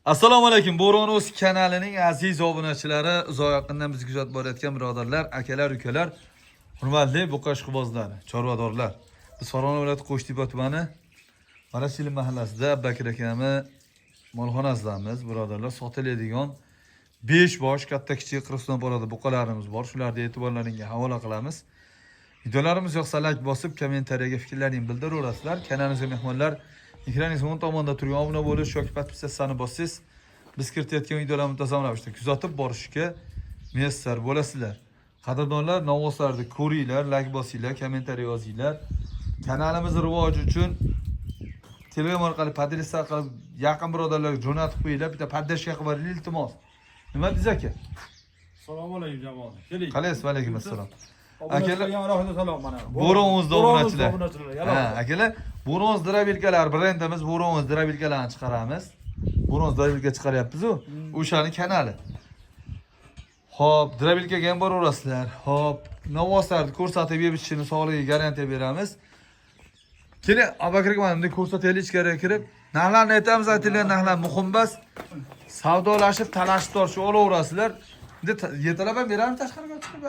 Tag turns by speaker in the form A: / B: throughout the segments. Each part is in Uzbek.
A: Assalomu alaykum. Bo'ron.uz kanalining aziz obunachilari, uzoq yaqindan bizni kuzatib borayotgan birodarlar, akalar, ukalar, hurmatli buqa ishqibozlar, chorvadorlar. Biz Farg'ona viloyati Qo'shtepa tumani Marashili mahallasida Abbakir akami molxonasidamiz. Birodarlar, sotiladigan 5 bosh katta kichik qirg'iziston borada buqalarimiz bor. Shularni e'tiborlaringizga havola qilamiz. Videolarimiz yoqsa like bosib, kommentariyaga fikrlaringizni bildiraverasizlar. Kanalimizga mehmonlar ekraningiz o'ng tomonda turgan obuna bo'lish yoki podpisatsiyani bossiz, biz kiritayotgan videolarni muntazam ravishda kuzatib borishga muyassar bo'lasizlar. Qadrdonlar, novvoslarni ko'ringlar, like bosinglar, kommentariy yozinglar. Kanalimiz rivoji uchun Telegram orqali podpisa qilib yaqin birodarlarga jo'natib qo'yinglar. Bitta poddashka qilib beringlar, iltimos. Nima deysiz aka?
B: Assalomu alaykum jamoat. Keling.
A: Qalaysiz? Va alaykum assalom.
B: Akalar, salom mana.
A: Bo'ron.uz obunachilar. Ha, akalar, Bo'ron.uz drabilkalar brendimiz, Bo'ron.uz drabilkalarni chiqaramiz. Bo'ron.uz drabilka chiqaryapmiz-ku. O'shaning kanali. Xo'p, drabilkaga ham boraverasizlar. Xo'p, novvoslarni ko'rsatib berishini sog'ligiga garantiya beramiz. Keling, Abbakir aka, mana ko'rsataylik, ichkariga kirib, narxlarni aytamiz, aytilgan narxlar muhim emas. Savdolashib, talashib tortishib olaverasizlar. Yetalab ham beramiz tashqariga chiqib.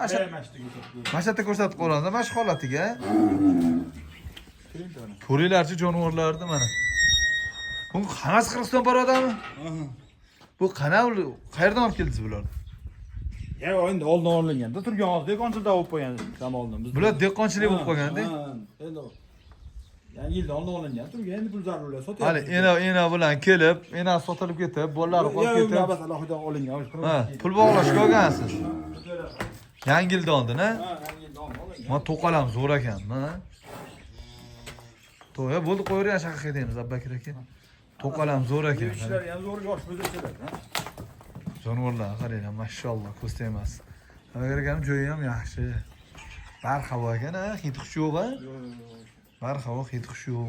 A: Mashata ko'rsatib qo'yamiz, mana shu holatiga. Ko'ringlarchi jonivorlarni mana. Bu hammasi Qirg'iziston borodami? Bu qayerdan olib keldingiz bularni?
B: Ya, endi oldin olinganda turgan hozir dekonchilikda bo'lib qo'ygan zamondan biz.
A: Bular dehqonchilik bo'lib qolganda.
B: Endi yangi yilda oldin olingan turgan, endi pul zarurlar sotyapti.
A: Hali ena bilan kelib, ena sotilib ketib, bolalari qolib ketib.
B: Ya, bas alohidan olingan.
A: Ha, pul bog'lashga olgansiz. Yangi yilda oldin, ha?
B: Ha, yangi yilda olingan.
A: Mana to'qalam zo'r ekan, ha? To'ya bo'ldi, qo'yavering, shaqa qilamiz Abbakir aka. To'qalam zo'r ekan.
B: Ishlar ham zo'r, yosh bo'zaklar, ha?
A: Jonivorlar, qaranglar, mashalloh, ko'z tegmas. Abbakir akaning joyi ham yaxshi. Barhavo ekan, ha? Hid xush yo'q, ha? Barhavo, hid xush yo'q.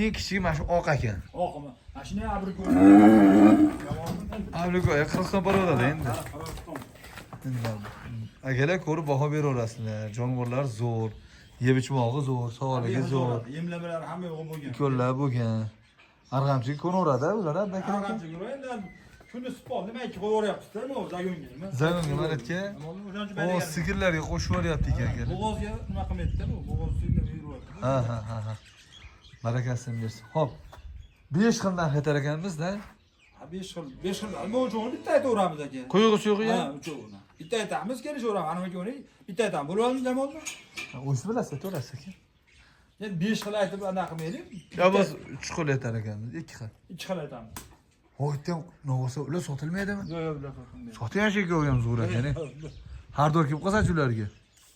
A: Eng kichigi mana shu oq ekan.
B: Oqmi? Mana shuni abriko'y.
A: Abriko'y, Qirg'iziston borodada endi. Akalar ko'rib baho beraverasizlar. Jonivorlar zo'r, yeb ichmog'i zo'r, sog'ligi zo'r.
B: Yemlamalar hamma yo'q bo'lgan.
A: Ko'llar bo'lgan. Arg'amchiga ko'naveradi ular, Abbakir aka.
B: Arg'amchiga endi kuni sport nima ikki qo'yaveryapsiz-da, nima zagonga?
A: Zagonga maratga. O, sigirlarga qo'shib yuboryapti ekan.
B: Bo'g'ozga nima qilmaydi-da bu? Bo'g'oz suyunib yuryapti.
A: Ha. Barakasini bersin. Xo'p. 5 xil narx aytar ekanmiz-da.
B: Ha, 5 xil. Nima uchun bitta aytaveramiz aka?
A: Quyug'i suyug'i
B: Ha,
A: ham.
B: uchovini. Bitta aytamiz, kelishaveramiz. Ana ko'ring. Bitta aytamiz. Bo'lib olamiz jamoatmi?
A: O'zingiz bilasiz, to'lasiz aka.
B: Endi 5 xil aytib anaqa qilmaylik.
A: Yo, biz 3 xil aytar ekanmiz, 2 xil.
B: 2 xil aytamiz.
A: Ho'ydan novosa ular sotilmaydimi?
B: Yo'q, ular sotilmaydi.
A: Sotayashga ham zo'r ekan. Har doim kelib qolsa-chi ularga.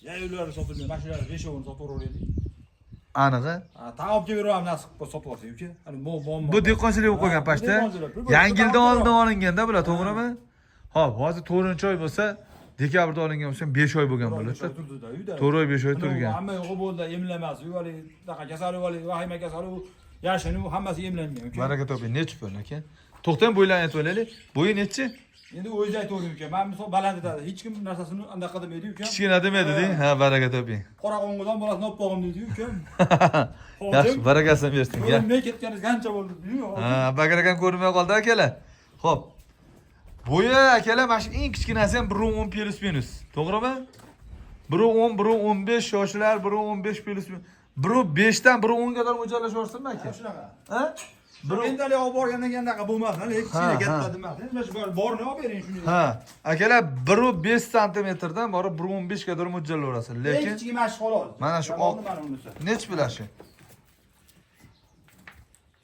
B: Ya, ular sotilmaydi. Mana shular 5ovini sotaveraylik.
A: Aniqi?
B: Ha, taqib kelib nasib qilib sotib olsak-ku. Hani muammo.
A: Bu dehqonchilik bo'lib qolgan pashta. Yangi yildan oldin olinganda bular, to'g'rimi? Xo'p, hozir 4-oy bo'lsa, dekabrda olingan bo'lsa 5 oy bo'lgan bo'ladi. 4 oy 5 oy turgan.
B: Hamma yo'q bo'ldi, emlanmas. Uyali, daqa kasali, vahima kasali, yashini hammasi emlangan.
A: Baraka toping, nechi pul aka? To'xtang, bo'ylarni aytib olaylik. Bo'yi nechi?
B: Endi o'zi aytavering uka. Men misol baland aytadi. Hech kim narsasini anaqa demaydi uka.
A: Kichkina demaydi-da. Ha, baraka toping.
B: Qora qo'ng'idan bolasini olib qo'yim deydi uka.
A: Yaxshi, barakasini bersin.
B: Men ketganiz qancha bo'ldi deydi.
A: Ha, Abbakir akam ko'rinmay qoldi akalar. Xo'p. Bo'yi akalar mana shu eng kichkinasi ham 1.10 plus minus. To'g'rimi? 1.10, 1.15 yoshlar, 1.15 plus minus. 1.5 dan 1.10 ga mo'ljallashyapsizmi aka?
B: Shunaqa.
A: Ha?
B: Endalik olib borgandan keyin anaqa bo'lmas, kichkina katta demas. Endi shu borni olib bering shuni.
A: Ha, akalar 1.5 santimetrdan borib 1.15 ga mo'ljallaverasiz. Lekin
B: kichkina mana shu xolos.
A: Mana shu oq. Nech bilashi?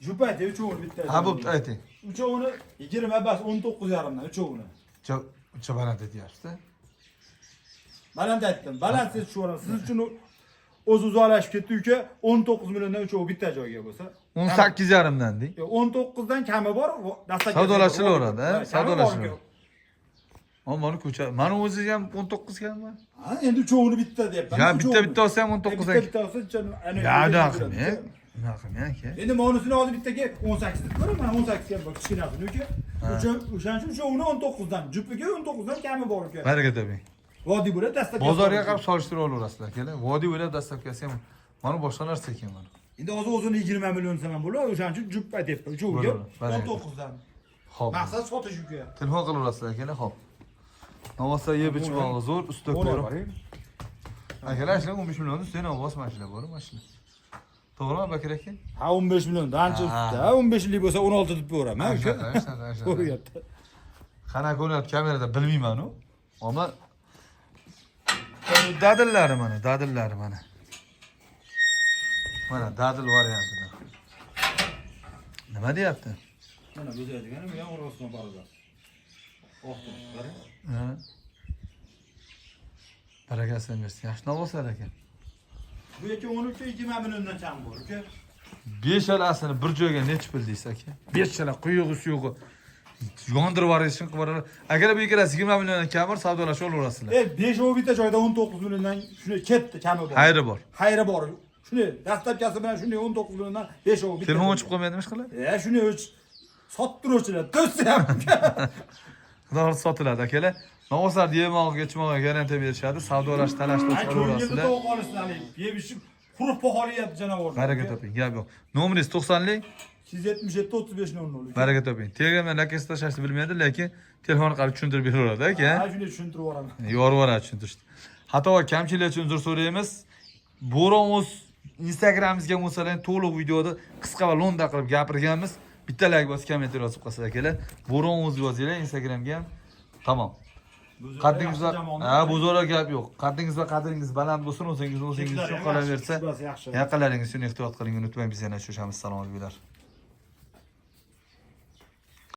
B: Jupa aytdi, uchovini bitta.
A: Ha, bo'pti, ayting.
B: Uchovini 20 bas 19.5 dan uchovini.
A: Chabanat aytyapsiz-da.
B: Baland aytdim. Baland siz tushunasiz. Siz uchun o'z uzolashib ketdi uka 19 milliondan uchovi bitta joyga bo'lsa
A: 18,5 dan deng.
B: 19 dan kami bor, dastlabki
A: savdolashilaveradi, ha? Savdolashilaveradi. Mana ko'cha, mana o'zi ham 19 kammi?
B: Ha, endi uchovini bitta deyapman.
A: Ya, bitta olsa ham 19 dan.
B: Bitta olsa,
A: ya, anaqa. Unaqa aka.
B: Endi monusini hozir bittaga 18 deb ko'ring, mana 18 ga bor, kichkinasini uka. O'shaning uchun uchovini 19 dan, jupiga 19 dan kami bor uka.
A: Baraka toping.
B: Vodiy bo'lib dastlabki.
A: Bozorga qarab solishtirib olaverasizlar, akalar. Vodiy bo'lib dastlabkasi ham mana boshqa narsa ekan mana.
B: Endi hozir o'zini 20 million desam ham bo'ladi, o'shaning uchun jup aytyapman. Uchoviga 19 dan.
A: Xo'p.
B: Maqsad sotish uka.
A: Telefon qilaverasizlar akalar, xo'p. Navosa yeb ichmog'i zo'r, usta ko'rib. Akalar ishlar 15 million ustida navos mashina bor, mashina. To'g'rimi Bakir aka?
B: Ha 15 million dancha ustida. 15 yillik bo'lsa 16 deb beraman uka. Ko'ryapti.
A: Qanaqa ko'rinadi kamerada bilmayman-u. Ammo dadillari mana, dadillari mana. Mana dadil variantida. Nima deyapti?
B: Mana bo'zaydigani bu ham orqasidan boradi. Oqdim, qarang.
A: Ha. Barakasini bersin. Yaxshi navoslar ekan.
B: Bu aka 13 20 milliondan kam bor uka.
A: 5 alasini bir joyga necha pul deysiz aka? 5 ala quyug'i suyug'i. Yondirib yuborishni qilib yuboradi. Agar bu ikkalasi 20 milliondan kam bor, savdolashib olaverasizlar.
B: 5 o bitta joyda 19 milliondan shuni ketdi, kami bor.
A: Xayri bor.
B: Xayri bor. Shuni dastlabkasi bilan shuni 19 milliondan 5 o bitta.
A: Telefon o'chib qolmaydimi ishqilib?
B: Shuni sottiruvchilar to'sam.
A: Xudo sotiladi akalar. Navoslar yemog'iga, ichmog'iga garantiya berishadi. Savdolash, talashib olaverasizlar.
B: To'g'ri qolisizlar. Yebishib qurib poxoliyapti janovorlar.
A: Baraka toping, gap yo'q. Nomeringiz 90lik
B: 277 35 00.
A: Baraka toping. Telegramdan lakasi tashlashni bilmaydi, lekin telefon orqali tushuntirib beraveradi aka.
B: Ha, shuni tushuntirib yuboraman.
A: Yorvoradi tushuntirishdi. Xato va kamchiliklar uchun uzr so'raymiz. Bo'ronimiz Instagramimizga bo'lsalar to'liq videoda qisqa va lo'nda qilib gapirganmiz. Bitta like bosib, kommentariy yozib qolsangiz akalar. Bo'ronimiz yozinglar Instagramga ham. Tamom. Qaddingiz va bozorga gap yo'q. Qaddingiz va qadringiz baland bo'lsin, o'zingiz uchun qolaversa, yaqinlaringiz uchun ehtiyot qiling, unutmang, biz yana uchrashamiz. Salom bilan.